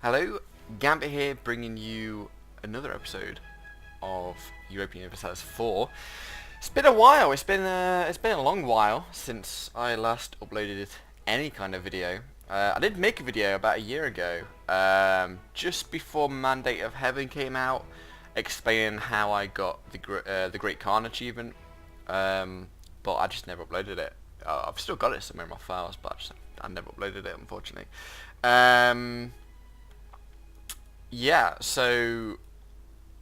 Hello, Gambit here, bringing you another episode of European Universalis 4. It's been a while. It's been a long while since I last uploaded any kind of video. I did make a video about a year ago, just before Mandate of Heaven came out, explaining how I got the Great Khan achievement. But I just never uploaded it. I've still got it somewhere in my files, but I never uploaded it, unfortunately. Yeah, so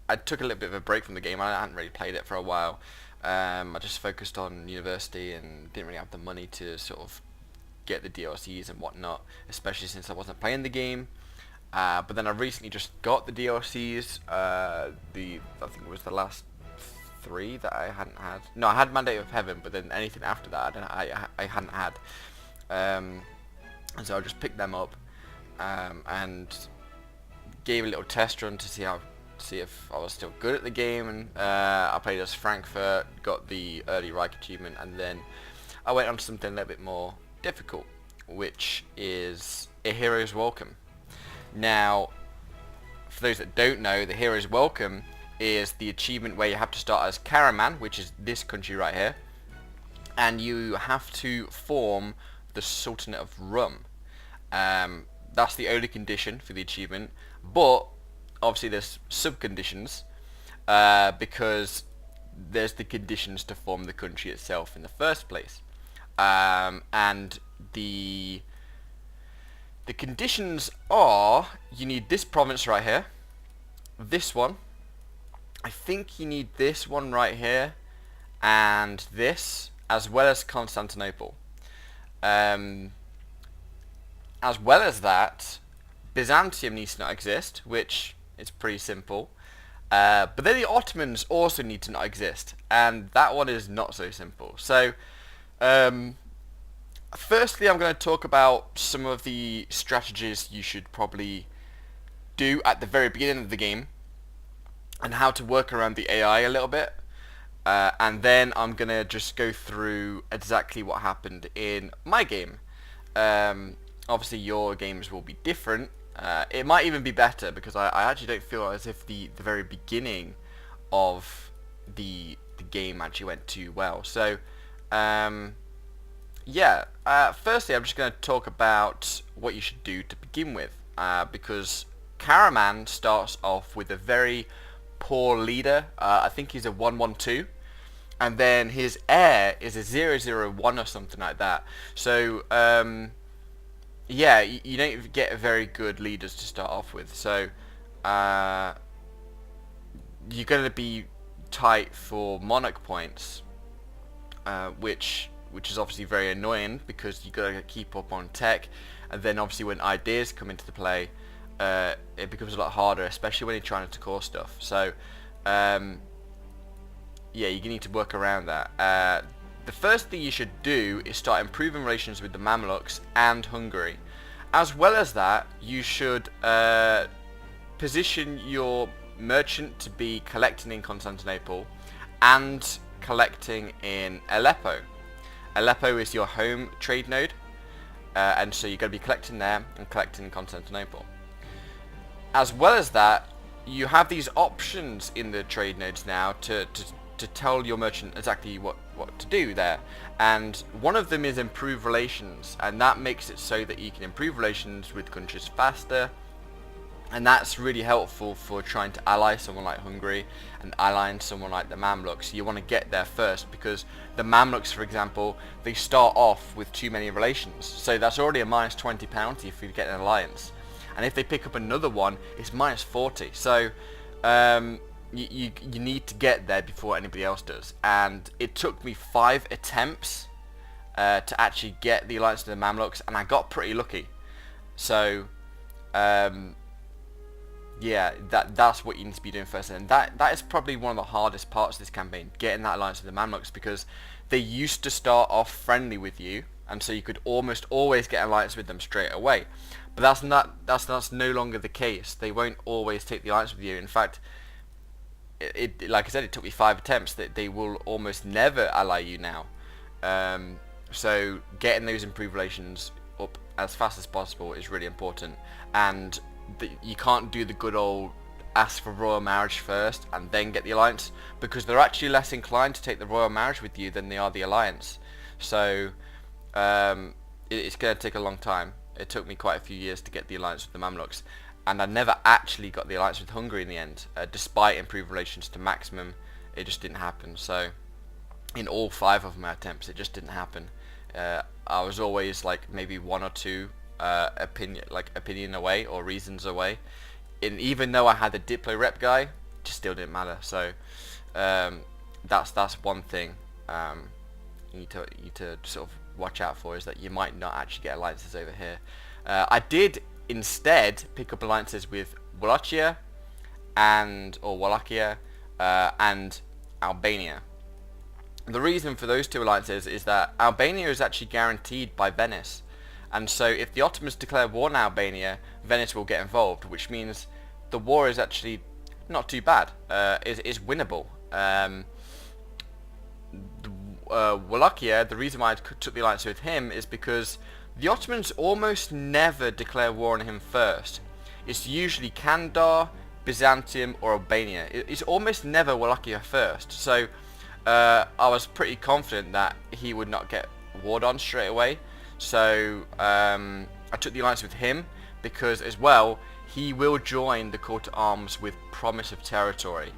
I took a little bit of a break from the game. I hadn't really played it for a while. I just focused on university and didn't really have the money to sort of get the DLCs and whatnot, especially since I wasn't playing the game. But then I recently just got the DLCs. I think it was the last 3 that I hadn't had. No, I had Mandate of Heaven, but then anything after that I hadn't had. And so I just picked them up and gave a little test run to see if I was still good at the game, and I played as Frankfurt, got the early Reich achievement, and then I went on to something a little bit more difficult, which is A Hero's Welcome. Now, for those that don't know, the Hero's Welcome is the achievement where you have to start as Karaman, which is this country right here, and you have to form the Sultanate of Rum. That's the only condition for the achievement, but obviously there's sub-conditions, because there's the conditions to form the country itself in the first place. And the conditions are, you need this province right here, this one, I think you need this one right here, and this, as well as Constantinople. As well as that, Byzantium needs to not exist, which is pretty simple. But then the Ottomans also need to not exist, and that one is not so simple. So, firstly, I'm going to talk about some of the strategies you should probably do at the very beginning of the game, and how to work around the AI a little bit. And then I'm going to just go through exactly what happened in my game. Obviously your games will be different. It might even be better, because I actually don't feel as if the very beginning of the game actually went too well. So, yeah, firstly I'm just going to talk about what you should do to begin with, because Karaman starts off with a very poor leader. I think he's a 112, and then his heir is a 001 or something like that. So, yeah, you don't get very good leaders to start off with, so you're going to be tight for monarch points, which is obviously very annoying, because you got to keep up on tech, and then obviously when ideas come into the play, it becomes a lot harder, especially when you're trying to core stuff. So, yeah, you need to work around that. The first thing you should do is start improving relations with the Mamluks and Hungary. As well as that, you should position your merchant to be collecting in Constantinople and collecting in Aleppo. Aleppo is your home trade node, and so you're going to be collecting there and collecting in Constantinople. As well as that, you have these options in the trade nodes now to tell your merchant exactly what to do there, and one of them is improve relations, and that makes it so that you can improve relations with countries faster, and that's really helpful for trying to ally someone like Hungary and allying someone like the Mamluks. You want to get there first, because the Mamluks, for example, they start off with too many relations, so that's already a minus 20 penalty if you get an alliance, and if they pick up another one, it's minus 40. So you need to get there before anybody else does, and it took me 5 attempts to actually get the alliance to the Mamluks, and I got pretty lucky. So yeah, that's what you need to be doing first, and that is probably one of the hardest parts of this campaign, getting that alliance with the Mamluks, because they used to start off friendly with you, and so you could almost always get an alliance with them straight away. But that's no longer the case. They won't always take the alliance with you. In fact, like I said, it took me 5 attempts. That they will almost never ally you now. So getting those improved relations up as fast as possible is really important. And you can't do the good old ask for royal marriage first and then get the alliance, because they're actually less inclined to take the royal marriage with you than they are the alliance. So it's going to take a long time. It took me quite a few years to get the alliance with the Mamluks, and I never actually got the alliance with Hungary in the end. Despite improved relations to Maximum, it just didn't happen. So in all 5 of my attempts, it just didn't happen. I was always like maybe 1 or 2 opinion away or reasons away. And even though I had the Diplo rep guy, it just still didn't matter. So that's one thing you need to sort of watch out for, is that you might not actually get alliances over here. I did instead pick up alliances with Wallachia and Albania. The reason for those 2 alliances is that Albania is actually guaranteed by Venice, and so if the Ottomans declare war on Albania, Venice will get involved, which means the war is actually not too bad. Is winnable. Wallachia, the reason why I took the alliance with him is because the Ottomans almost never declare war on him first. It's usually Kandar, Byzantium or Albania. It's almost never Wallachia first. So I was pretty confident that he would not get warred on straight away. So I took the alliance with him because, as well, he will join the Court of Arms with promise of territory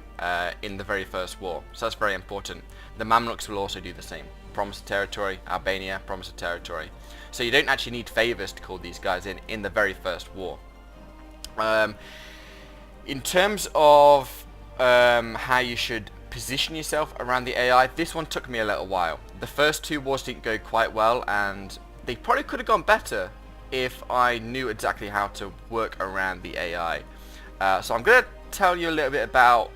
in the very first war. So that's very important. The Mamluks will also do the same. Promise of territory, Albania, promise of territory. So you don't actually need favours to call these guys in the very first war. In terms of how you should position yourself around the AI, this one took me a little while. The first 2 wars didn't go quite well, and they probably could have gone better if I knew exactly how to work around the AI. So I'm going to tell you a little bit about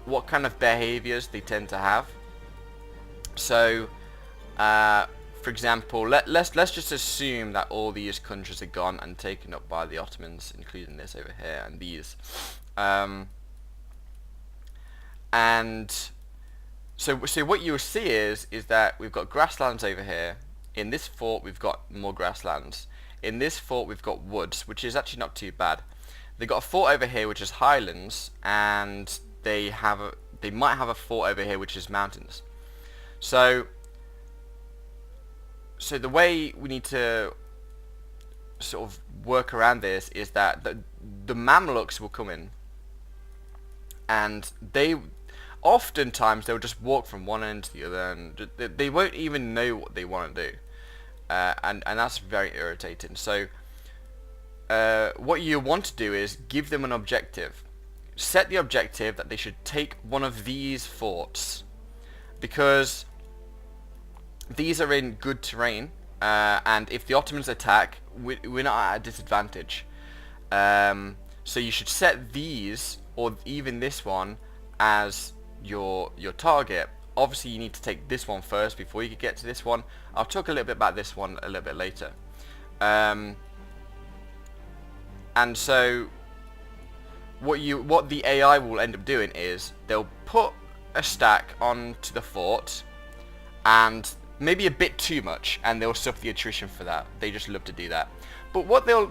what kind of behaviors they tend to have. So for example, let's just assume that all these countries are gone and taken up by the Ottomans, including this over here and these. And so what you'll see is that we've got grasslands over here. In this fort we've got more grasslands. In this fort we've got woods, which is actually not too bad. They've got a fort over here which is highlands, and they might have a fort over here which is mountains. So the way we need to sort of work around this is that the Mamluks will come in, and oftentimes they'll just walk from one end to the other, and they won't even know what they want to do, and that's very irritating. So what you want to do is give them an objective. Set the objective that they should take one of these forts, because these are in good terrain, and if the Ottomans attack, we're not at a disadvantage. So you should set these, or even this one, as your target. Obviously you need to take this one first before you can get to this one. I'll talk a little bit about this one a little bit later. And so what the AI will end up doing is they'll put a stack onto the fort, and maybe a bit too much, and they'll suffer the attrition for that. They just love to do that. But what they'll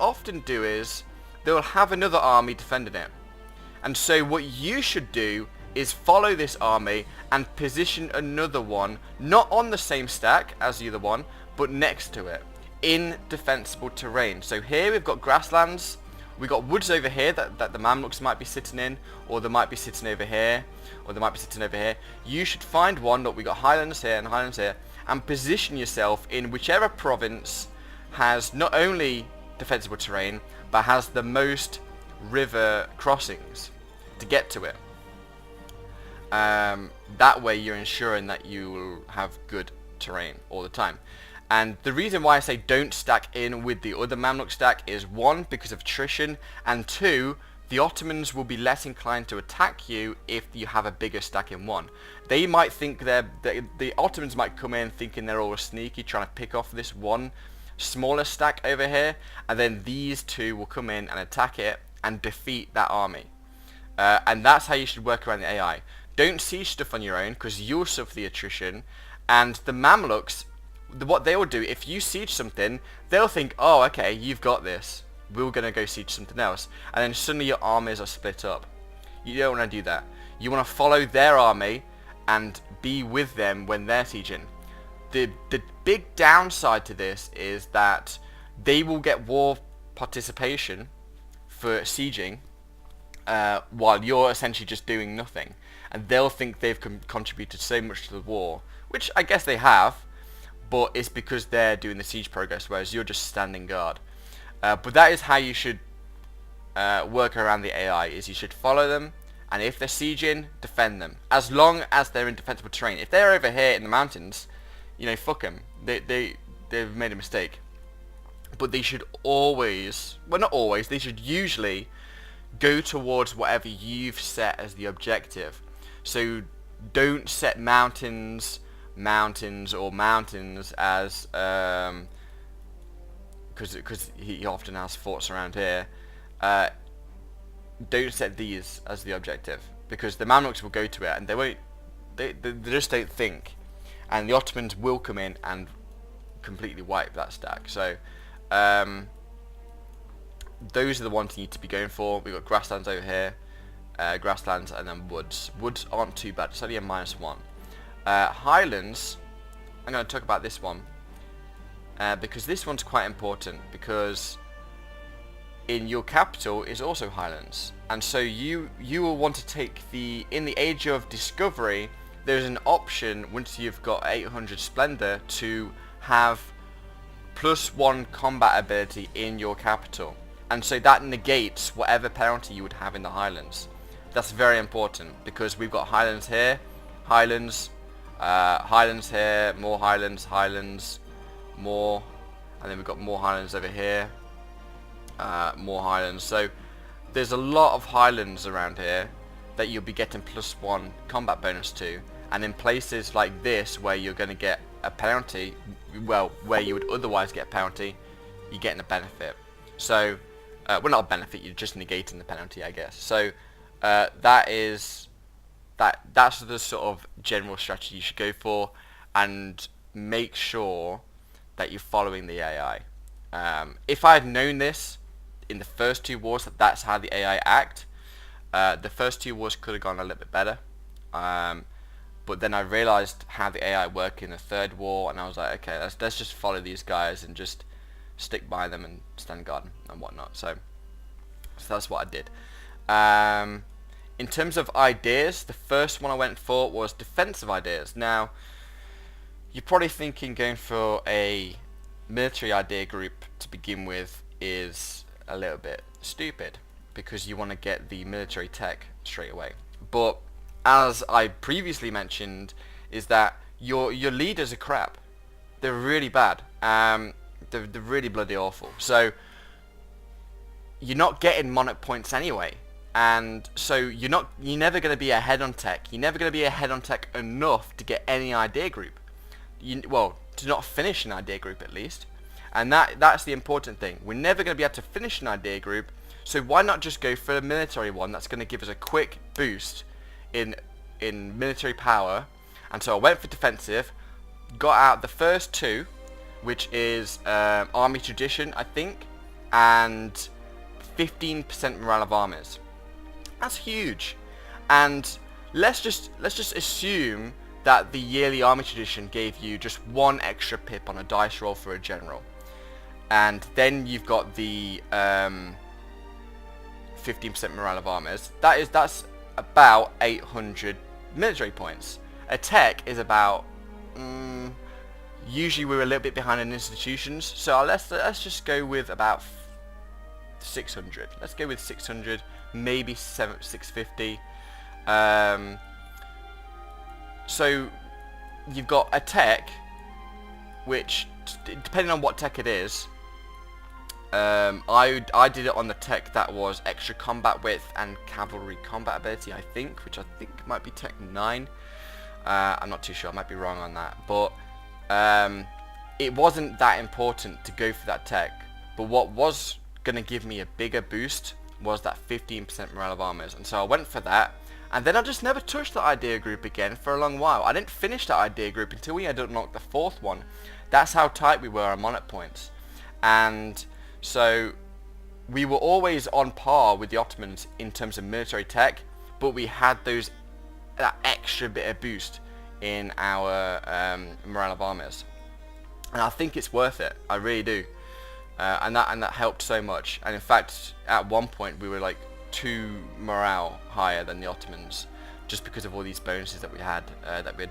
often do is they'll have another army defending it. And so what you should do is follow this army and position another one, not on the same stack as the other one, but next to it, in defensible terrain. So here we've got grasslands, we've got woods over here that the Mamluks might be sitting in, or they might be sitting over here, or they might be sitting over here. You should find one. Look, we got highlands here and highlands here, and position yourself in whichever province has not only defensible terrain, but has the most river crossings to get to it. That way you're ensuring that you will have good terrain all the time. And the reason why I say don't stack in with the other Mamluk stack is, 1, because of attrition, and 2, the Ottomans will be less inclined to attack you if you have a bigger stack in one. They might think the Ottomans might come in thinking they're all sneaky, trying to pick off this one smaller stack over here, and then these 2 will come in and attack it and defeat that army. And that's how you should work around the AI. Don't siege stuff on your own, because you'll suffer the attrition, and the Mamluks, what they will do, if you siege something, they'll think, oh, okay, you've got this. we're going to go siege something else. And then suddenly your armies are split up. You don't want to do that. You want to follow their army and be with them when they're sieging. The big downside to this is that they will get war participation for sieging, while you're essentially just doing nothing, and they'll think they've contributed so much to the war, which I guess they have, but it's because they're doing the siege progress, whereas you're just standing guard. But that is how you should work around the AI, is you should follow them, and if they're sieging, defend them, as long as they're in defensible terrain. If they're over here in the mountains, you know, fuck them. They've made a mistake. But they should always, well, not always, they should usually go towards whatever you've set as the objective. So don't set mountains as, because he often has forts around here. Don't set these as the objective, because the Mamluks will go to it and they just don't think, and the Ottomans will come in and completely wipe that stack. So those are the ones you need to be going for. We've got grasslands over here, grasslands, and then woods. Woods aren't too bad, it's only a -1. Highlands, I'm going to talk about this one, because this one's quite important, because in your capital is also highlands, and so you will want to take in the age of discovery, there's an option once you've got 800 splendor to have +1 combat ability in your capital, and so that negates whatever penalty you would have in the highlands. That's very important, because we've got highlands here, highlands here, more highlands, more, and then we've got more highlands over here, more highlands. So there's a lot of highlands around here that you'll be getting +1 combat bonus to, and in places like this where you're going to get a penalty, well, where you would otherwise get a penalty, you're getting a benefit. So well, not a benefit, you're just negating the penalty, I guess. So that's the sort of general strategy you should go for, and make sure that you're following the AI. If I had known this in the first 2 wars, that's how the AI act, the first 2 wars could have gone a little bit better, but then I realized how the AI worked in the 3rd war, and I was like, okay, let's just follow these guys and just stick by them and stand guard and whatnot. So that's what I did. In terms of ideas, the first one I went for was defensive ideas. Now, you're probably thinking going for a military idea group to begin with is a little bit stupid, because you want to get the military tech straight away. But as I previously mentioned, is that your leaders are crap. They're really bad. They're really bloody awful. So you're not getting monarch points anyway, and so you're never going to be ahead on tech. You're never going to be ahead on tech enough to get any idea group. To not finish an idea group at least, and that's the important thing. We're never going to be able to finish an idea group, so why not just go for a military one that's going to give us a quick boost in military power? And so I went for defensive, got out the first 2, which is army tradition, I think, and 15% morale of armies. That's huge. And let's just assume that the yearly army tradition gave you just 1 extra pip on a dice roll for a general, and then you've got the 15% morale of armies. That's about 800 military points. A tech is about usually we're a little bit behind in institutions, so let's just go with about 600. Let's go with 600, maybe 650. So you've got a tech, which, depending on what tech it is, I did it on the tech that was extra combat width and cavalry combat ability, I think, which I think might be tech 9. I'm not too sure, I might be wrong on that, but it wasn't that important to go for that tech. But what was going to give me a bigger boost was that 15% morale of armies, and so I went for that. And then I just never touched that idea group again for a long while. I didn't finish that idea group until we had unlocked the 4th one. That's how tight we were on monarch points. And so we were always on par with the Ottomans in terms of military tech, but we had that extra bit of boost in our morale of armies, and I think it's worth it. I really do, and that helped so much. And in fact, at one point we were like 2 morale higher than the Ottomans, just because of all these bonuses that we had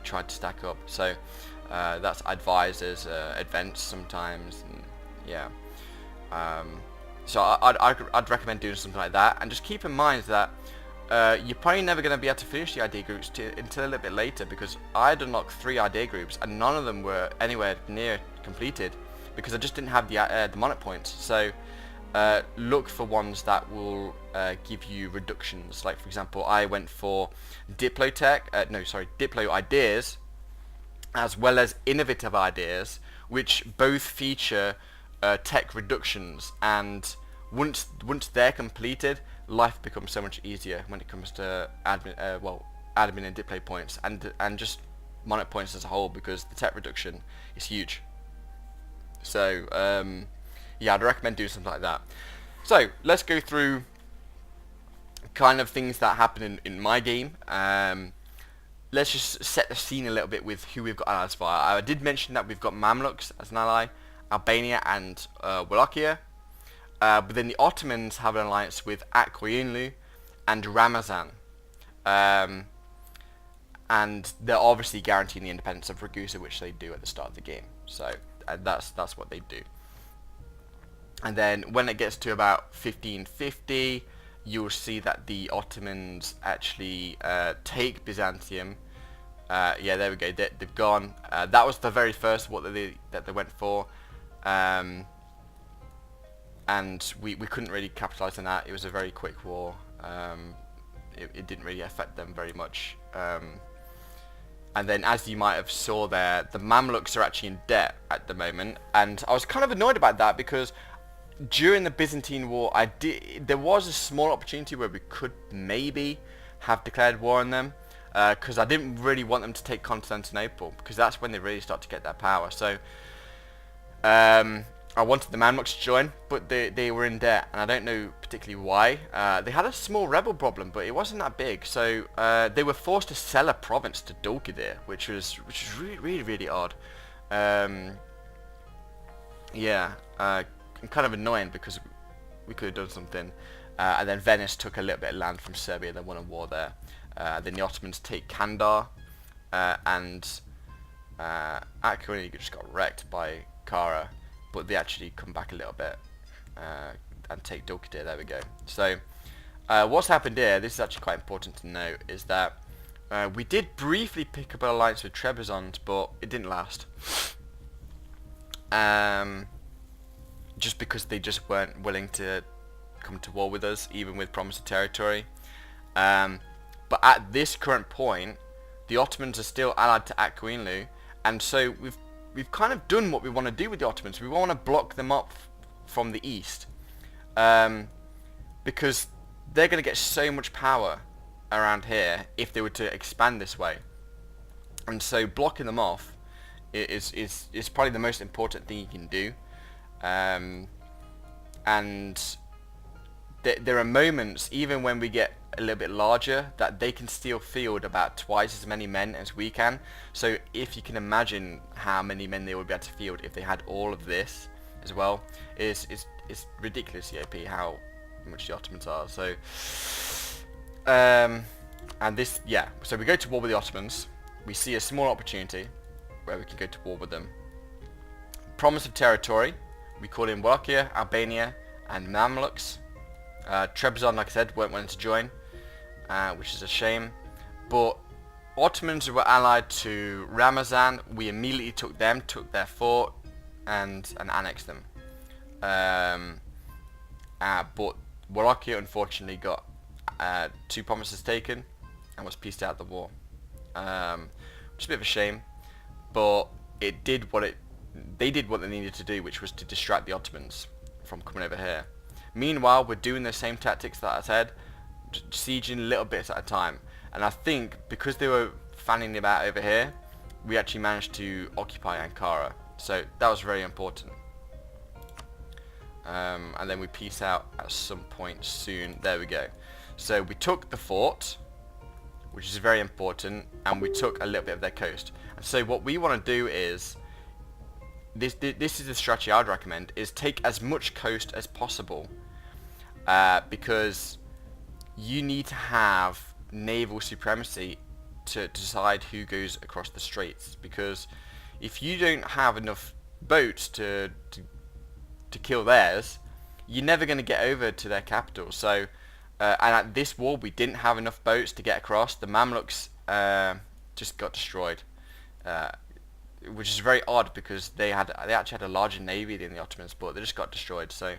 tried to stack up. So that's advisors, events sometimes, and yeah. So I'd recommend doing something like that, and just keep in mind that you're probably never going to be able to finish the idea groups until a little bit later, because I'd unlocked 3 idea groups and none of them were anywhere near completed because I just didn't have the monarch points. So look for ones that will give you reductions. Like for example, I went for Diplo ideas as well as innovative ideas, which both feature tech reductions, and once they're completed, life becomes so much easier when it comes to admin and Diplo points and just monarch points as a whole, because the tech reduction is huge. So yeah, I'd recommend doing something like that. So let's go through kind of things that happen in my game. Let's just set the scene a little bit with who we've got allies for. I did mention that we've got Mamluks as an ally, Albania and Wallachia. But then the Ottomans have an alliance with Akyunlu and Ramazan. And they're obviously guaranteeing the independence of Ragusa, which they do at the start of the game. So that's what they do. And then when it gets to about 1550, you'll see that the Ottomans actually take Byzantium. Yeah, there we go. They've gone. That was the very first war that they went for. And we couldn't really capitalize on that. It was a very quick war. It didn't really affect them very much. And then, as you might have saw there, the Mamluks are actually in debt at the moment, and I was kind of annoyed about that, because during the Byzantine War, there was a small opportunity where we could maybe have declared war on them, because I didn't really want them to take Constantinople, because that's when they really start to get their power. So I wanted the Mamluks to join, but they were in debt, and I don't know particularly why. They had a small rebel problem, but it wasn't that big. So they were forced to sell a province to Dulkadir, which was really odd. Yeah, kind of annoying, because we could have done something. And then Venice took a little bit of land from Serbia. They won a war there. Then the Ottomans take Kandar, and Akyunlu just got wrecked by Kara. But they actually come back a little bit and take Dulkadir. There we go. So what's happened here, this is actually quite important to note, is that we did briefly pick up an alliance with Trebizond, but it didn't last. Just because they just weren't willing to come to war with us, even with promise of territory. But at this current point, the Ottomans are still allied to Akyunlu, and so we've kind of done what we want to do with the Ottomans. We want to block them up from the east, because they're going to get so much power around here if they were to expand this way. And so blocking them off is probably the most important thing you can do. And there are moments, even when we get a little bit larger, that they can still field about twice as many men as we can. So if you can imagine how many men they would be able to field if they had all of this as well, it's ridiculously OP how much the Ottomans are. So and this, yeah, so we go to war with the Ottomans. We see a small opportunity where we can go to war with them. Promise of territory, we call in Wallachia, Albania and Mamluks. Trebizond, like I said, weren't willing to join, which is a shame. But Ottomans were allied to Ramazan. We immediately took them, took their fort, and annexed them. But Wallachia unfortunately got 2 promises taken and was pieced out of the war. Which is a bit of a shame, but they did what they needed to do, which was to distract the Ottomans from coming over here. Meanwhile, we're doing the same tactics that I said, sieging little bits at a time. And I think because they were fanning about over here, we actually managed to occupy Ankara. So that was very important. and then we peace out at some point soon. There we go. So we took the fort, which is very important, and we took a little bit of their coast. And so what we want to do is, this is the strategy I'd recommend, is take as much coast as possible, because you need to have naval supremacy to decide who goes across the straits, because if you don't have enough boats to kill theirs, you're never going to get over to their capital. So and at this war we didn't have enough boats to get across. The Mamluks just got destroyed, which is very odd because they actually had a larger navy than the Ottomans, but they just got destroyed. So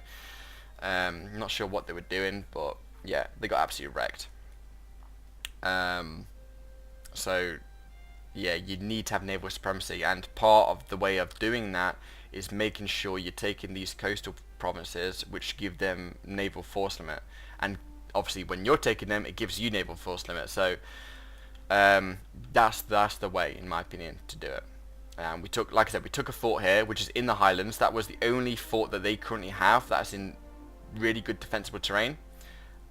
I'm not sure what they were doing, but yeah, they got absolutely wrecked. So yeah, you need to have naval supremacy, and part of the way of doing that is making sure you're taking these coastal provinces, which give them naval force limit, and obviously when you're taking them, it gives you naval force limit. So that's the way, in my opinion, to do it. We took, like I said, we took a fort here, which is in the Highlands. That was the only fort that they currently have that's in really good defensible terrain.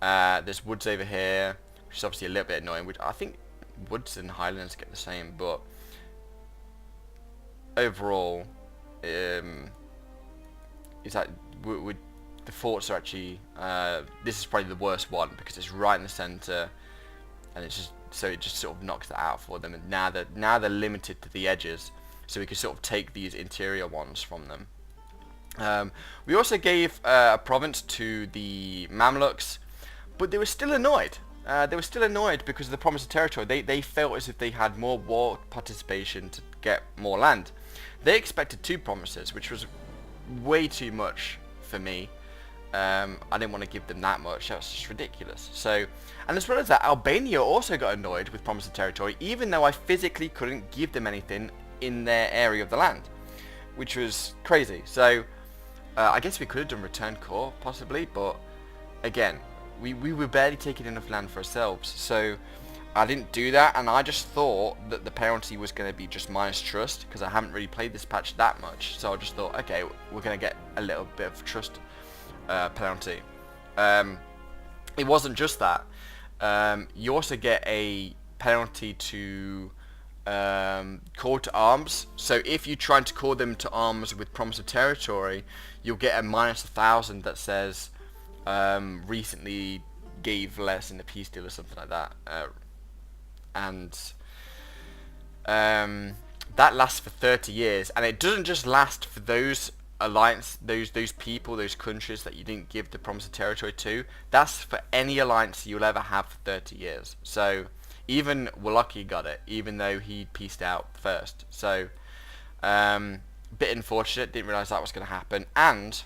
There's woods over here, which is obviously a little bit annoying, which I think woods and Highlands get the same, but overall, is that the forts are actually, this is probably the worst one because it's right in the center, and it's just, so it just sort of knocks that out for them. And now they're limited to the edges, so we can sort of take these interior ones from them. We also gave a province to the Mamluks, but they were still annoyed. They were still annoyed because of the promise of territory. They felt as if they had more war participation to get more land. They expected 2 promises, which was way too much for me. I didn't want to give them that much. That was just ridiculous. So, and as well as that, Albania also got annoyed with promise of territory, even though I physically couldn't give them anything in their area of the land, which was crazy. So, I guess we could have done return core possibly, but again, we were barely taking enough land for ourselves, so I didn't do that, and I just thought that the penalty was going to be just minus trust, because I haven't really played this patch that much, so I just thought, okay, we're going to get a little bit of trust penalty. It wasn't just that. You also get a penalty to call to arms, so if you're trying to call them to arms with promise of territory, you'll get a minus 1,000 that says recently gave less in the peace deal or something like that, and that lasts for 30 years, and it doesn't just last for those alliance, those people, those countries that you didn't give the promise of territory to. That's for any alliance you'll ever have for 30 years. So even Wallachia got it, even though he peaced out first. So bit unfortunate, didn't realise that was going to happen. And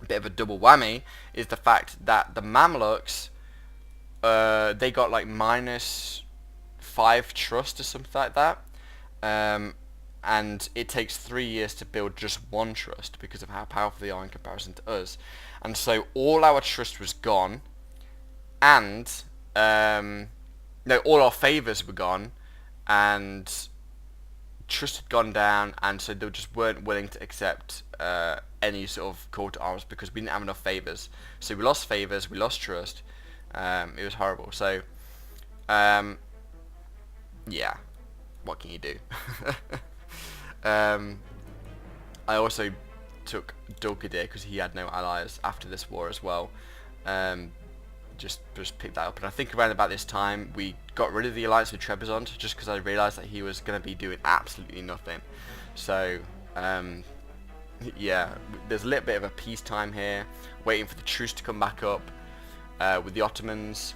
a bit of a double whammy is the fact that the Mamluks, they got like -5 trust or something like that, and it takes 3 years to build just 1 trust because of how powerful they are in comparison to us. And so all our trust was gone, and no, all our favours were gone, and trust had gone down, and so they just weren't willing to accept any sort of call to arms because we didn't have enough favours. So we lost favours, we lost trust. It was horrible. So yeah, what can you do? I also took Dulkadir because he had no allies after this war as well. Just picked that up, and I think around about this time we got rid of the alliance with Trebizond just because I realised that he was going to be doing absolutely nothing. So yeah, there's a little bit of a peacetime here, waiting for the truce to come back up with the Ottomans,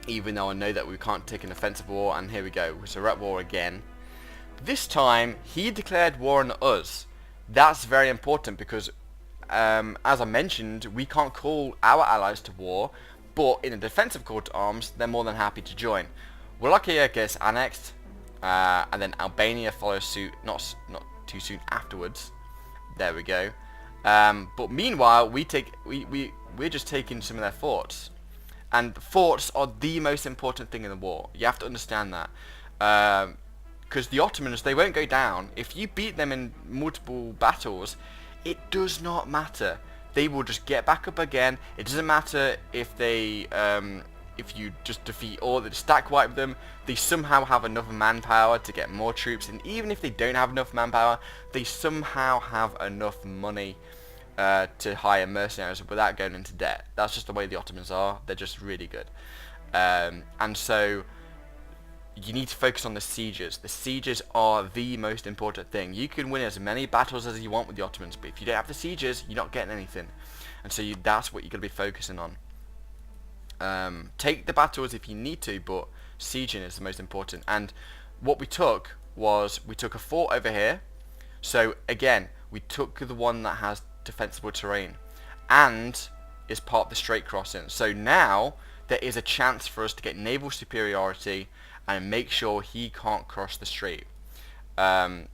even though I know that we can't take an offensive war. And here we go, so we're at war again. This time he declared war on us. That's very important because as I mentioned, we can't call our allies to war, but in a defensive call to arms, they're more than happy to join. Wallachia gets annexed, and then Albania follows suit, not too soon afterwards. There we go. But meanwhile, we're just taking some of their forts, and forts are the most important thing in the war. You have to understand that, because the Ottomans, they won't go down if you beat them in multiple battles. it does not matter. They will just get back up again. It doesn't matter if they if you just defeat all the stack wipe them, they somehow have enough manpower to get more troops, and even if they don't have enough manpower, they somehow have enough money to hire mercenaries without going into debt. That's just the way the Ottomans are. They're just really good. And so you need to focus on the sieges. The sieges are the most important thing. You can win as many battles as you want with the Ottomans, but if you don't have the sieges, you're not getting anything. And so that's what you're going to be focusing on. Take the battles if you need to, but sieging is the most important. And what we took was, we took a fort over here. So again, we took the one that has defensible terrain and is part of the strait crossing. So now there is a chance for us to get naval superiority and make sure he can't cross the strait. And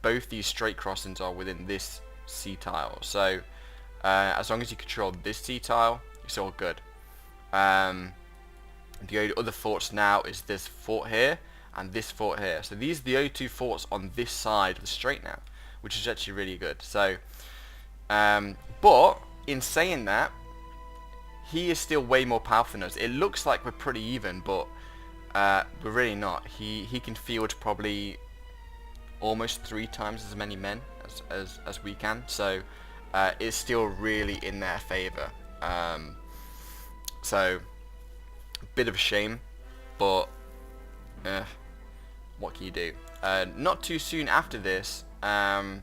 both these strait crossings are within this sea tile. So as long as you control this sea tile, it's all good. The only other forts now is this fort here and this fort here. So these are the only two forts on this side of the strait now, which is actually really good. So, but in saying that, he is still way more powerful than us. It looks like we're pretty even, but we're really not. He can field probably almost 3 times as many men as we can. So it's still really in their favour. So, a bit of a shame, but what can you do? Not too soon after this, oh,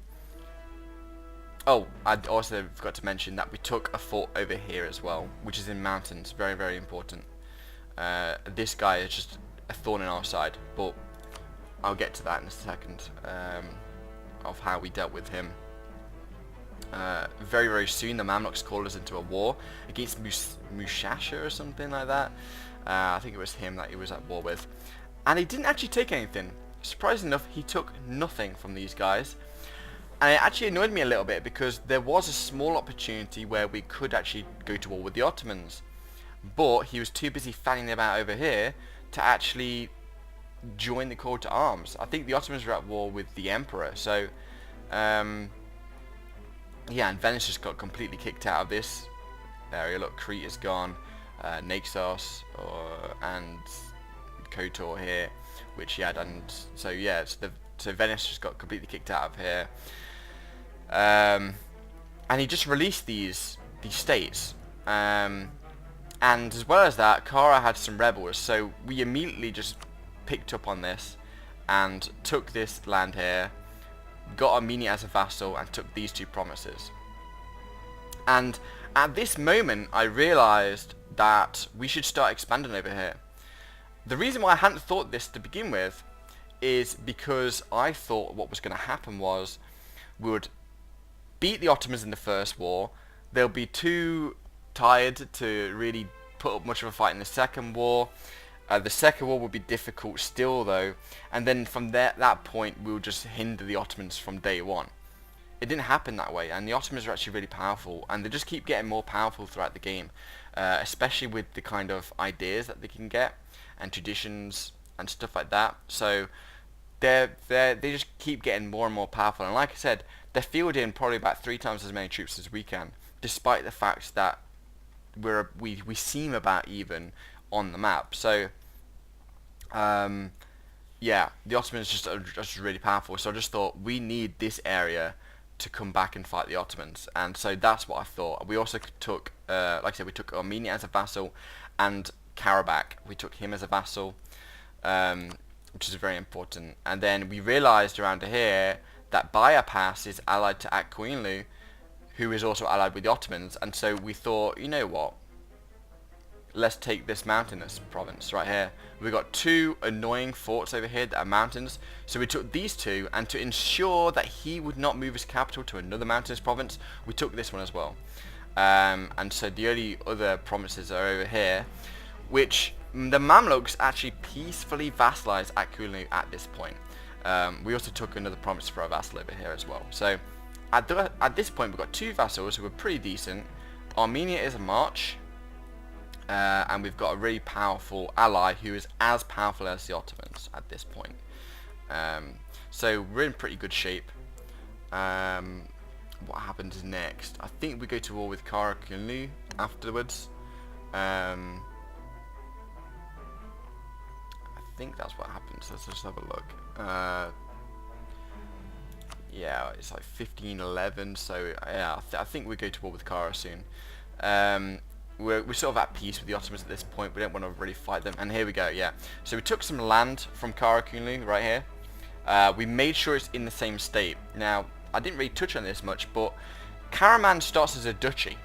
I also forgot to mention that we took a fort over here as well, which is in mountains. Very, very important. This guy is just a thorn in our side, but I'll get to that in a second, of how we dealt with him. Very, very soon the Mamluks called us into a war against Mushasha or something like that. I think it was him that he was at war with. And he didn't actually take anything. Surprisingly enough, he took nothing from these guys. And it actually annoyed me a little bit, because there was a small opportunity where we could actually go to war with the Ottomans. But he was too busy fanning about over here to actually join the call to arms. I think the Ottomans were at war with the Emperor. So, yeah, and Venice just got completely kicked out of this area. Look, Crete is gone, Naxos and Kotor here, which he had, and so yeah, so Venice just got completely kicked out of here, and he just released these states, and as well as that, Kara had some rebels, so we immediately just picked up on this and took this land here, got Armenia as a vassal, and took these 2 provinces. And at this moment I realized that we should start expanding over here. The reason why I hadn't thought this to begin with is because I thought what was going to happen was we would beat the Ottomans in the first war. They'll be too tired to really put up much of a fight in the second war. The second war would be difficult still though, and then from that point we'll just hinder the Ottomans from day one. It didn't happen that way, and the Ottomans are actually really powerful, and they just keep getting more powerful throughout the game, especially with the kind of ideas that they can get and traditions and stuff like that. So they just keep getting more and more powerful, and like I said, they're fielding probably about 3 times as many troops as we can, despite the fact that we seem about even on the map. So yeah, the Ottomans are just really powerful, so I just thought we need this area to come back and fight the Ottomans, and so that's what I thought. We also took, like I said, we took Armenia as a vassal, and Karabakh, we took him as a vassal, which is very important. And then we realised around here that Bayapass is allied to Akkoinlu, who is also allied with the Ottomans, and so we thought, you know what, let's take this mountainous province right here. We've got 2 annoying forts over here that are mountains, so we took these 2, and to ensure that he would not move his capital to another mountainous province, we took this one as well. And so the only other provinces are over here, which the Mamluks actually peacefully vassalized Akkoinlu at this point. We also took another province for a vassal over here as well. So at this point we've got 2 vassals who are pretty decent. Armenia is a march. And we've got a really powerful ally who is as powerful as the Ottomans at this point. So we're in pretty good shape. what happens next. I think we go to war with Karaman afterwards. I think that's what happens. Let's just have a look. Yeah, it's like 1511. So yeah, I think we go to war with Kara soon. We're sort of at peace with the Ottomans at this point. We don't want to really fight them. And here we go. Yeah. So we took some land from Karaman right here. We made sure it's in the same state. Now, I didn't really touch on this much, but Karaman starts as a duchy,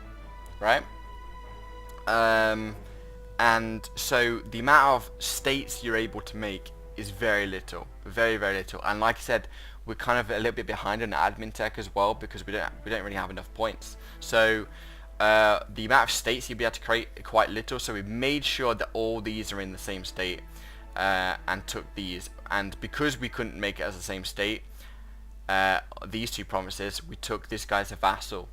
right? And so the amount of states you're able to make is very little, very little. And like I said, we're kind of a little bit behind on admin tech as well because we don't really have enough points. So the amount of states you'll be able to create are quite little. So we made sure that all these are in the same state and took these. And because we couldn't make it as the same state, these two provinces, we took this guy as a vassal.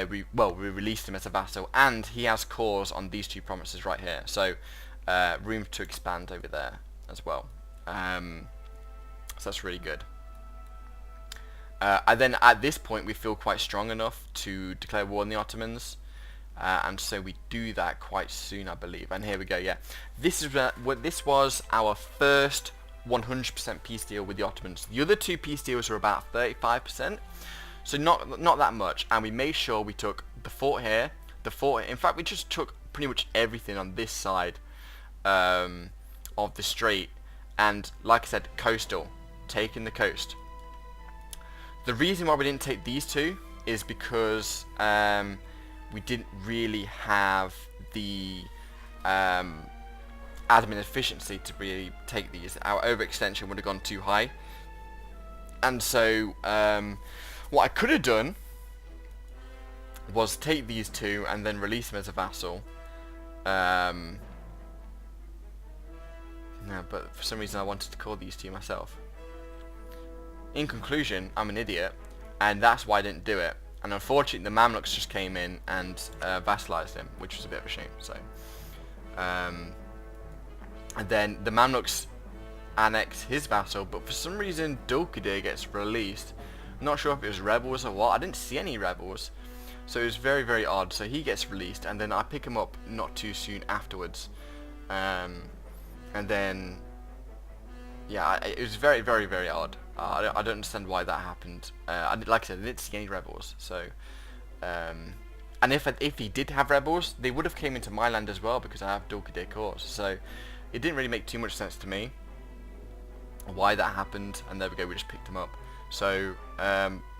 We released him as a vassal, and he has cores on these two provinces right here. So room to expand over there as well. So that's really good. And then at this point, we feel quite strong enough to declare war on the Ottomans, and so we do that quite soon, I believe. And here we go. Yeah, this was our first 100% peace deal with the Ottomans. The other two peace deals were about 35%. So not that much, and we made sure we took the fort here, in fact we just took pretty much everything on this side of the strait, and like I said, coastal, taking the coast. The reason why we didn't take these two is because we didn't really have the admin efficiency to really take these. Our overextension would have gone too high, and so what I could have done was take these two and then release them as a vassal. No, but for some reason I wanted to call these two myself. In conclusion, I'm an idiot, and that's why I didn't do it. And unfortunately, the Mamluks just came in and vassalized him, which was a bit of a shame. So, and then the Mamluks annex his vassal, but for some reason, Dulkadir gets released. I'm not sure if it was rebels or what. I didn't see any rebels, so it was very odd. So he gets released, and then I pick him up not too soon afterwards, and then yeah, it was very odd. I don't understand why that happened. Like I said, I didn't see any rebels. So and if he did have rebels, they would have came into my land as well because I have Dulkadir cores. So it didn't really make too much sense to me why that happened. And there we go, we just picked him up. So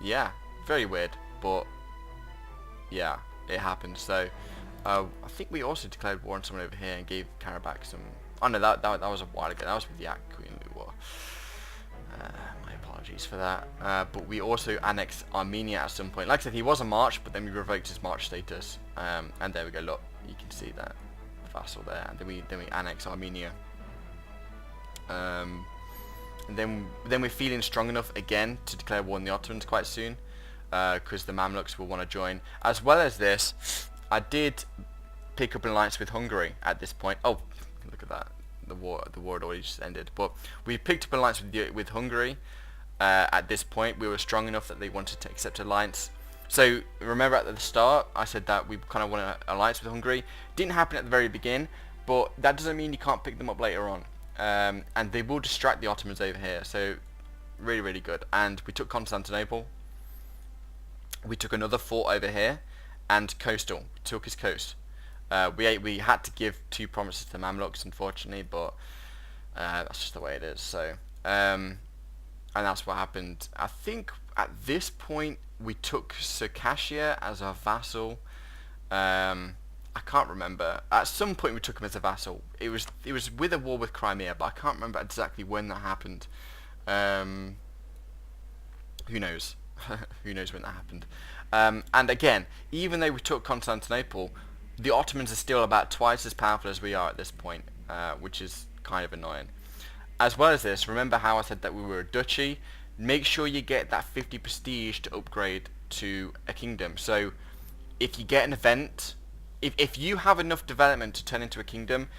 yeah, very weird, but yeah, it happened. So I think we also declared war on someone over here and gave Karabakh some. Oh no, that was a while ago. That was with the Queen War. My apologies for that. But we also annexed Armenia at some point. Like I said, he was a march, but then we revoked his march status. And there we go. Look, you can see that vassal there. And then we annex Armenia. And then we're feeling strong enough again to declare war on the Ottomans quite soon, because the Mamluks will want to join. As well as this, I did pick up an alliance with Hungary at this point. Oh, look at that! The war had already just ended. But we picked up an alliance with Hungary. At this point, we were strong enough that they wanted to accept alliance. So remember at the start, I said that we kind of want an alliance with Hungary. Didn't happen at the very beginning, but that doesn't mean you can't pick them up later on. And they will distract the Ottomans over here, so really good. And we took Constantinople. We took another fort over here, and coastal. We took his coast. We had to give two provinces to the Mamluks, unfortunately, but that's just the way it is. So, and that's what happened. I think at this point we took Circassia as our vassal. I can't remember. At some point we took him as a vassal. It was with a war with Crimea, but I can't remember exactly when that happened. Who knows? Who knows when that happened? And again, even though we took Constantinople, the Ottomans are still about twice as powerful as we are at this point, which is kind of annoying. As well as this, remember how I said that we were a duchy? Make sure you get that 50 prestige to upgrade to a kingdom. So if you get an event, if you have enough development to turn into a kingdom,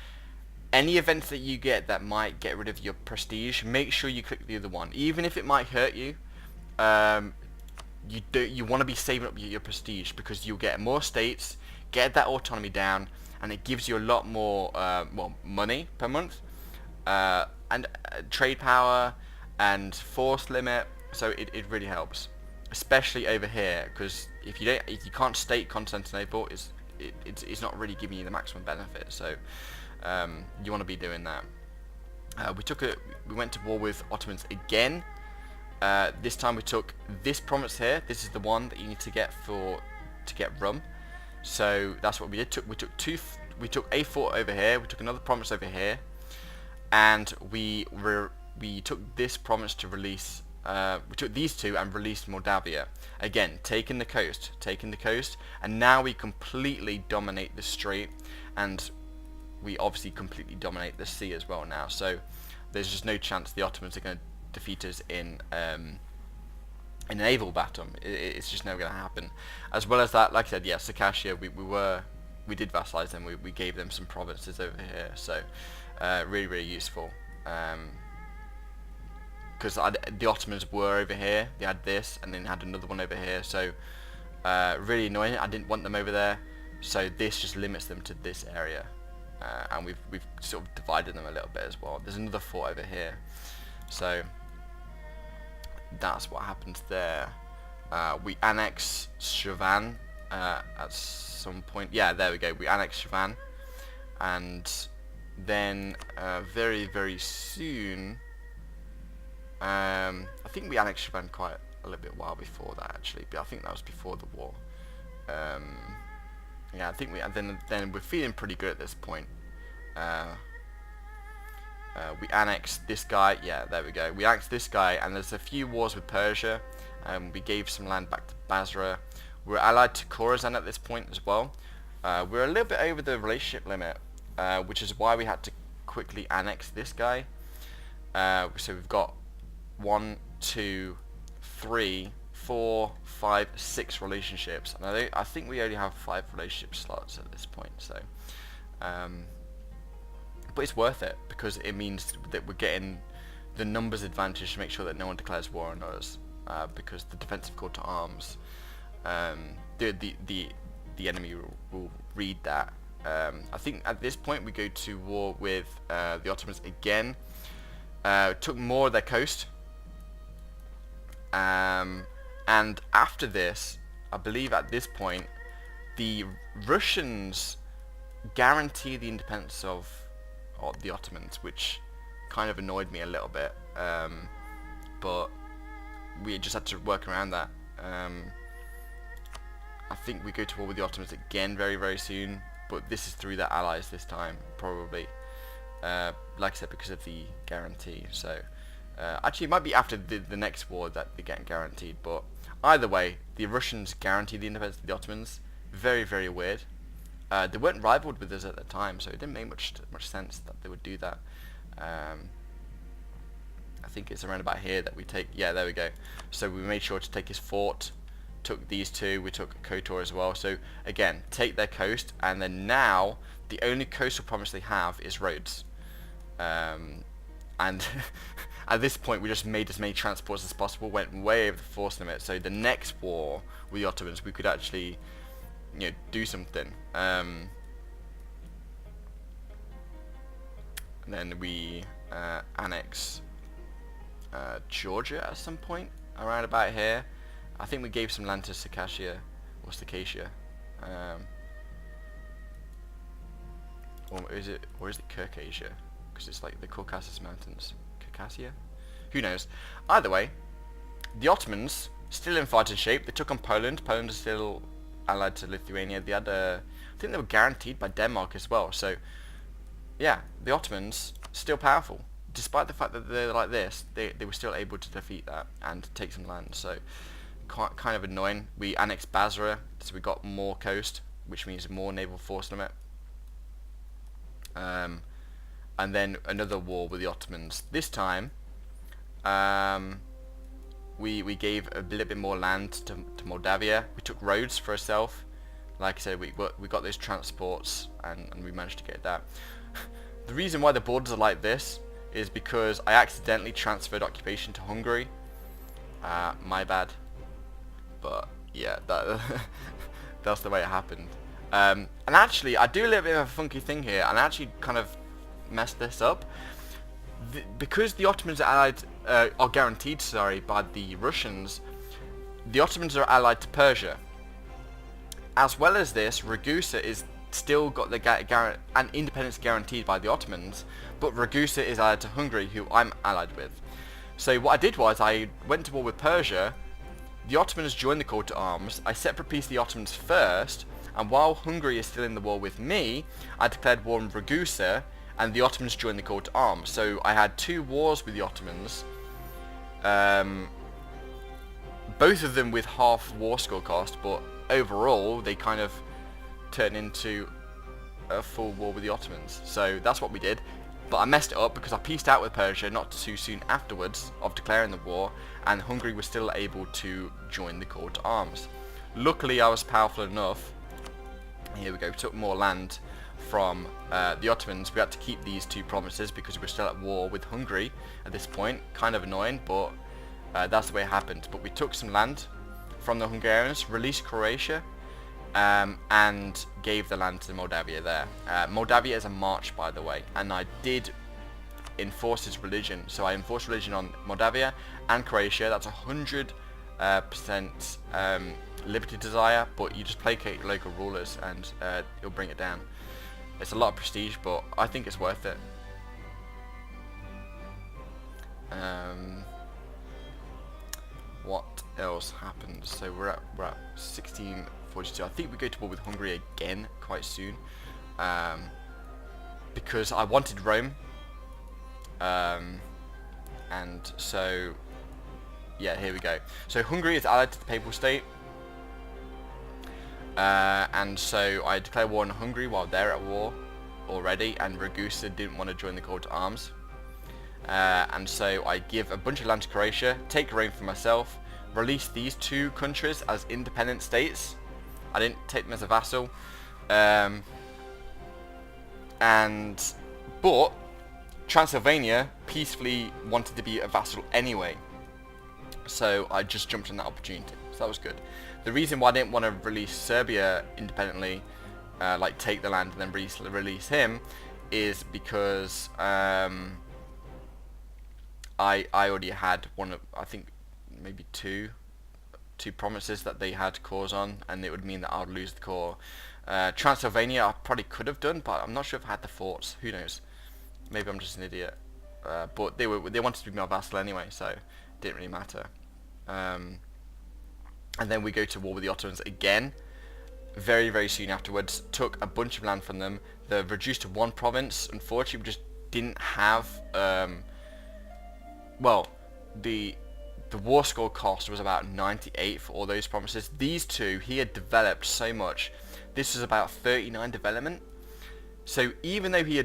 any events that you get that might get rid of your prestige, make sure you click the other one. Even if it might hurt you, you want to be saving up your prestige, because you'll get more states, get that autonomy down, and it gives you a lot more well, money per month, and trade power and force limit. So it really helps, especially over here, because if you can't state Constantinople, it's not really giving you the maximum benefit. So you want to be doing that. We went to war with Ottomans again. This time we took this province here. This is the one that you need to get to get rum. So that's what we did. We took a fort over here. We took another province over here, and we took this province to release. We took these two and released Moldavia. Again, taking the coast, and now we completely dominate the strait, and we obviously completely dominate the sea as well now. So there's just no chance the Ottomans are going to defeat us in a naval battle. It's just never going to happen. As well as that, like I said, yeah, Circassia, we did vassalize them. We gave them some provinces over here. So really useful. Because the Ottomans were over here, they had this, and then had another one over here, so really annoying. I didn't want them over there, so this just limits them to this area, and we've sort of divided them a little bit as well. There's another fort over here, so that's what happens there. We annex Shirvan at some point. Yeah, there we go. We annex Shirvan, and then very soon. I think we annexed Shirvan quite a little bit while before that, actually, but I think that was before the war. Yeah, I think then we're feeling pretty good at this point. We annexed this guy. Yeah, there we go. We annexed this guy, and there's a few wars with Persia. We gave some land back to Basra. We're allied to Khorasan at this point as well. We're a little bit over the relationship limit, which is why we had to quickly annex this guy. So we've got 1, 2, 3, 4, 5, 6 relationships, and I think we only have 5 relationship slots at this point. So, but it's worth it, because it means that we're getting the numbers advantage to make sure that no one declares war on us, because the defensive call to arms, the enemy will read that. I think at this point we go to war with the Ottomans again. Took more of their coast, and after this, I believe at this point, the Russians guarantee the independence of the Ottomans, which kind of annoyed me a little bit, but we just had to work around that. I think we go to war with the Ottomans again very soon, but this is through their allies this time, probably. Like I said, because of the guarantee. So actually it might be after the next war that they get guaranteed, but either way, the Russians guaranteed the independence of the Ottomans. Very weird. They weren't rivaled with us at the time, so it didn't make much sense that they would do that. I think it's around about here that we take, yeah, there we go. So we made sure to take his fort, took these two, we took Kotor as well. So again, take their coast, and then now the only coastal province they have is Rhodes. And at this point we just made as many transports as possible, went way over the force limit, so the next war with the Ottomans we could actually, you know, do something. And then we annex Georgia at some point around about here. I think we gave some land to Circassia or Circassia. Or is it Circassia? Because it's like the Caucasus Mountains. Caucasia? Who knows? Either way, the Ottomans still in fighting shape. They took on Poland. Poland is still allied to Lithuania. They had I think they were guaranteed by Denmark as well. So yeah, the Ottomans still powerful. Despite the fact that they're like this, they were still able to defeat that and take some land. So kind of annoying. We annexed Basra, so we got more coast, which means more naval force limit. And then another war with the Ottomans. This time, we gave a little bit more land to Moldavia. We took Rhodes for ourselves. Like I said, we got those transports, and we managed to get that. The reason why the borders are like this is because I accidentally transferred occupation to Hungary. My bad. But yeah, that that's the way it happened. And actually, I do a little bit of a funky thing here, and I actually kind of messed this up. Because the Ottomans are guaranteed, sorry, by the Russians, the Ottomans are allied to Persia. As well as this, Ragusa is still got the an independence guaranteed by the Ottomans, but Ragusa is allied to Hungary, who I'm allied with. So what I did was I went to war with Persia. The Ottomans joined the call to arms. I set for peace the Ottomans first, and while Hungary is still in the war with me, I declared war on Ragusa, and the Ottomans joined the call to arms. So I had 2 wars with the Ottomans, both of them with half war score cost, but overall they kind of turned into a full war with the Ottomans. So that's what we did. But I messed it up because I peaced out with Persia not too soon afterwards of declaring the war, and Hungary was still able to join the call to arms. Luckily I was powerful enough, here we go, took more land from the Ottomans. We had to keep these 2 provinces because we were still at war with Hungary at this point. Kind of annoying, but that's the way it happened. But we took some land from the Hungarians, released Croatia, and gave the land to Moldavia there. Moldavia is a march, by the way, and I did enforce its religion. So I enforced religion on Moldavia and Croatia. That's 100% liberty desire, but you just placate local rulers and it'll bring it down. It's a lot of prestige, but I think it's worth it. What else happened? So we're at 1642. I think we go to war with Hungary again quite soon, because I wanted Rome, and so yeah, here we go. So Hungary is allied to the Papal State, and so I declared war on Hungary while they're at war already, and Ragusa didn't want to join the call to arms. And so I give a bunch of land to Croatia, take Rome for myself, release these 2 countries as independent states. I didn't take them as a vassal, but Transylvania peacefully wanted to be a vassal anyway, so I just jumped on that opportunity, so that was good. The reason why I didn't want to release Serbia independently, like take the land and then release him, is because I already had one of, I think maybe two promises that they had cores on, and it would mean that I would lose the core. Transylvania I probably could have done, but I'm not sure if I had the forts. Who knows? Maybe I'm just an idiot. But they wanted to be my vassal anyway, so it didn't really matter. And then we go to war with the Ottomans again. Very, very soon afterwards, took a bunch of land from them. They're reduced to 1 province. Unfortunately, we just didn't have well, the war score cost was about 98 for all those provinces. These 2, he had developed so much. This was about 39 development. So even though he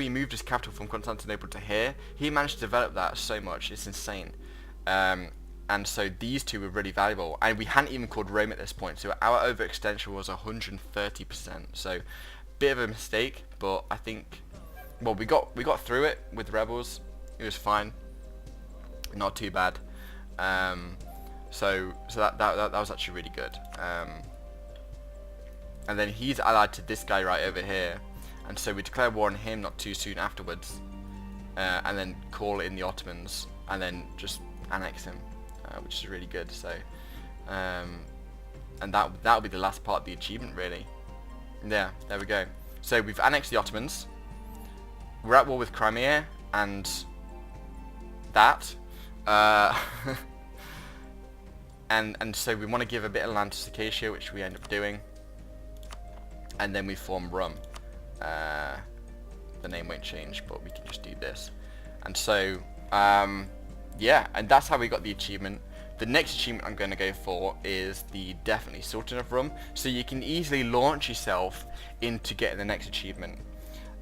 moved his capital from Constantinople to here, he managed to develop that so much. It's insane. And so these 2 were really valuable, and we hadn't even called Rome at this point, so our overextension was 130%. So bit of a mistake, but I think, well, we got through it with rebels. It was fine, not too bad. So that was actually really good. And then he's allied to this guy right over here, and so we declare war on him not too soon afterwards, and then call in the Ottomans, and then just annex him, which is really good. So, and that'll be the last part of the achievement, really. Yeah, there we go. So we've annexed the Ottomans. We're at war with Crimea, and that, and so we want to give a bit of land to Circassia, which we end up doing, and then we form Rum. The name won't change, but we can just do this. And so yeah, and that's how we got the achievement. The next achievement I'm going to go for is the definitely Sultanate of Rum, so you can easily launch yourself into getting the next achievement.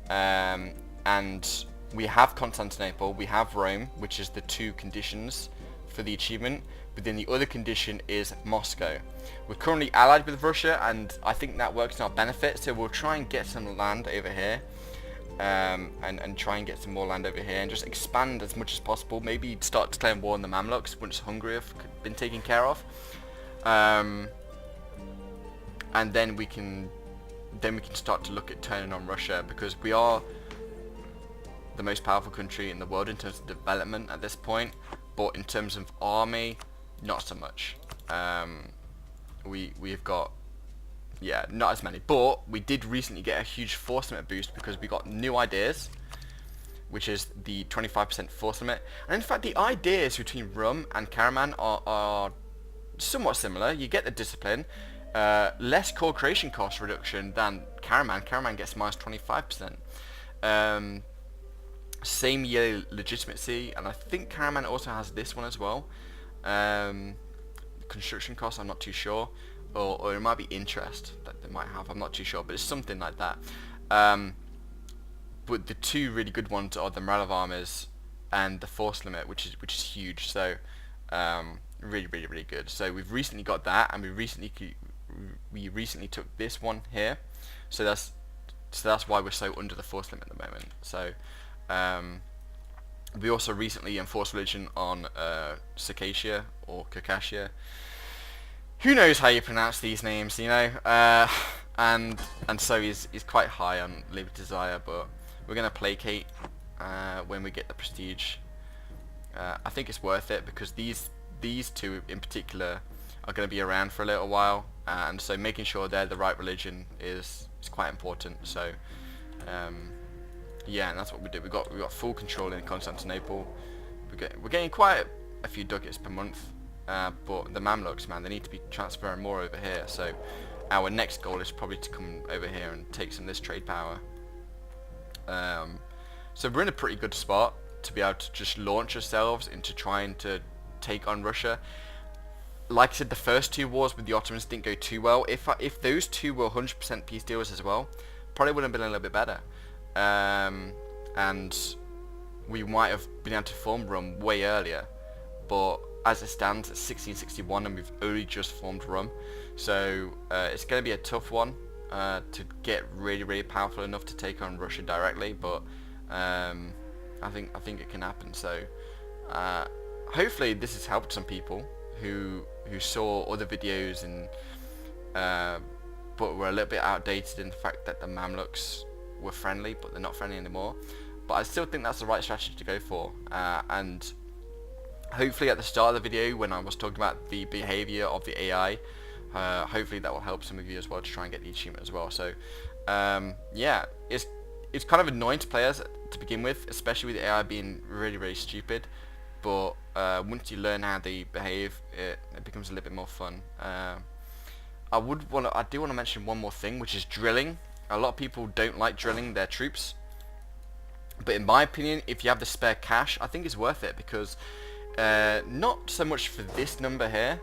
And we have Constantinople, we have Rome, which is the 2 conditions for the achievement, but then the other condition is Moscow. We're currently allied with Russia, and I think that works in our benefit, so we'll try and get some land over here, and try and get some more land over here, and just expand as much as possible. Maybe start declaring war on the Mamluks once Hungary have been taken care of. and then we can start to look at turning on Russia, because we are the most powerful country in the world in terms of development at this point, but in terms of army, not so much. We've got, yeah, not as many, but we did recently get a huge force limit boost because we got new ideas, which is the 25% force limit. And in fact, the ideas between Rum and Karaman are somewhat similar. You get the discipline, less core creation cost reduction than Karaman. Karaman gets minus 25%. Same yearly legitimacy, and I think Karaman also has this one as well. Construction costs, I'm not too sure, or it might be interest that they might have. I'm not too sure, but it's something like that. But the two really good ones are the morale of armies and the force limit, which is huge. So really good. So we've recently got that, and we recently took this one here. So that's why we're so under the force limit at the moment. So we also recently enforced religion on Circassia or Circassia. Who knows how you pronounce these names, you know? And so he's quite high on Liberty Desire, but we're gonna placate when we get the prestige. I think it's worth it because these two in particular are going to be around for a little while, and so making sure they're the right religion is quite important. So yeah, and that's what we do. We got full control in Constantinople. We're getting quite a few ducats per month, but the Mamluks, man, they need to be transferring more over here. So our next goal is probably to come over here and take some of this trade power. So we're in a pretty good spot to be able to just launch ourselves into trying to take on Russia. Like I said, the first two wars with the Ottomans didn't go too well. If those two were 100% peace deals as well, probably would have been a little bit better. And we might have been able to form Rum way earlier. But as it stands, it's 1661 and we've only just formed Rum. So it's going to be a tough one to get really powerful enough to take on Russia directly. But I think it can happen. So hopefully this has helped some people who saw other videos and but were a little bit outdated in the fact that the Mamluks were friendly, but they're not friendly anymore. But I still think that's the right strategy to go for, and hopefully at the start of the video when I was talking about the behavior of the AI, hopefully that will help some of you as well to try and get the achievement as well. So yeah, it's kind of annoying to players to begin with, especially with the AI being really stupid, but once you learn how they behave, it becomes a little bit more fun. I do want to mention one more thing, which is drilling. A lot of people don't like drilling their troops, but in my opinion, if you have the spare cash, I think it's worth it, because not so much for this number here.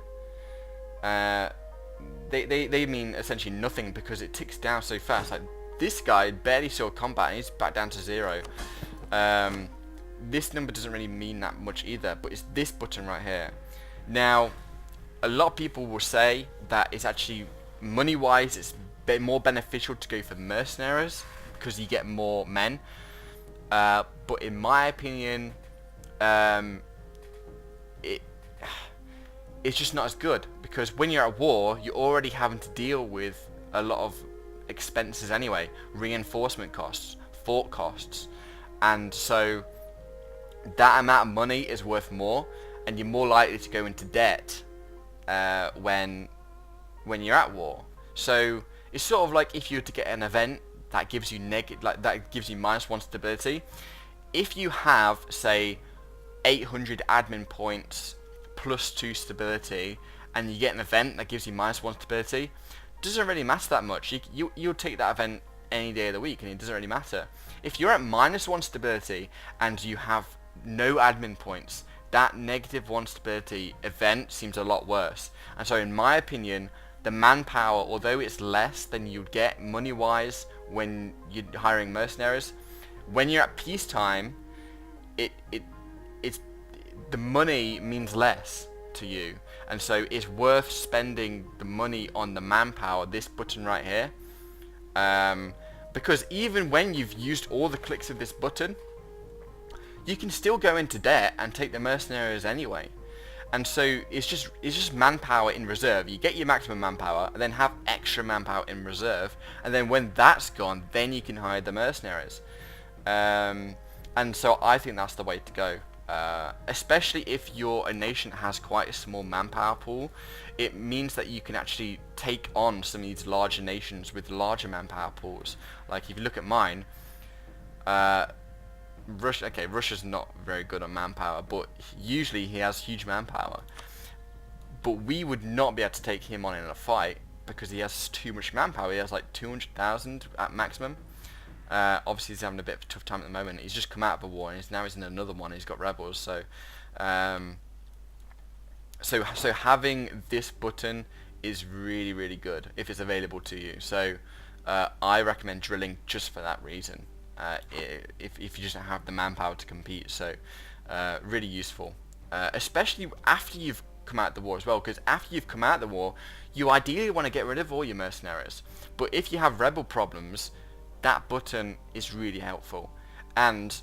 They mean essentially nothing because it ticks down so fast. Like this guy barely saw combat and he's back down to 0. This number doesn't really mean that much either, but it's this button right here. Now, a lot of people will say that it's actually money-wise, it's more beneficial to go for mercenaries because you get more men. But in my opinion, it's just not as good, because when you're at war, you're already having to deal with a lot of expenses anyway, reinforcement costs, fort costs, and so that amount of money is worth more, and you're more likely to go into debt when you're at war. So it's sort of like if you were to get an event that gives you -1 stability. If you have, say, 800 admin points plus 2 stability, and you get an event that gives you -1 stability, doesn't really matter that much. You'll take that event any day of the week, and it doesn't really matter. If you're at -1 stability and you have no admin points, that -1 stability event seems a lot worse. And so in my opinion, the manpower, although it's less than you'd get money-wise when you're hiring mercenaries, when you're at peacetime, it's the money means less to you, and so it's worth spending the money on the manpower, this button right here, because even when you've used all the clicks of this button, you can still go into debt and take the mercenaries anyway. And so it's just manpower in reserve. You get your maximum manpower, and then have extra manpower in reserve, and then when that's gone, then you can hire the mercenaries. And so I think that's the way to go. Especially if you're a nation that has quite a small manpower pool, it means that you can actually take on some of these larger nations with larger manpower pools. Like if you look at mine, Russia. Okay, Russia's not very good on manpower, but usually he has huge manpower. But we would not be able to take him on in a fight because he has too much manpower. He has like 200,000 at maximum. Obviously he's having a bit of a tough time at the moment. He's just come out of a war and he's in another one. He's got rebels, so so having this button is really, really good if it's available to you. So I recommend drilling just for that reason. If you just don't have the manpower to compete, so really useful, especially after you've come out of the war as well, because after you've come out of the war, you ideally want to get rid of all your mercenaries. But if you have rebel problems, that button is really helpful. And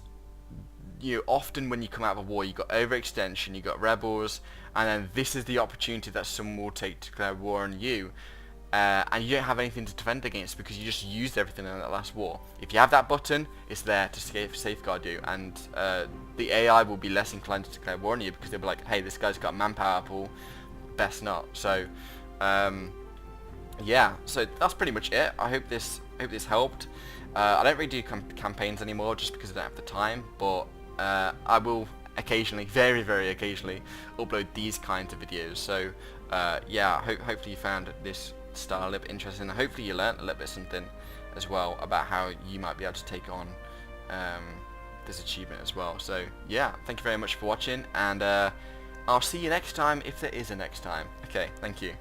often when you come out of a war, you got overextension, you got rebels, and then this is the opportunity that someone will take to declare war on you. And you don't have anything to defend against because you just used everything in that last war. If you have that button, it's there to safeguard you, and the AI will be less inclined to declare war on you because they'll be like, hey, this guy's got a manpower pool, best not. So yeah, so that's pretty much it. I hope this helped. I don't really do campaigns anymore just because I don't have the time, but I will occasionally, very, very occasionally, upload these kinds of videos. So yeah, hopefully you found this style a little bit interesting. Hopefully you learnt a little bit something as well about how you might be able to take on this achievement as well. So yeah, thank you very much for watching, and I'll see you next time if there is a next time. Okay, thank you.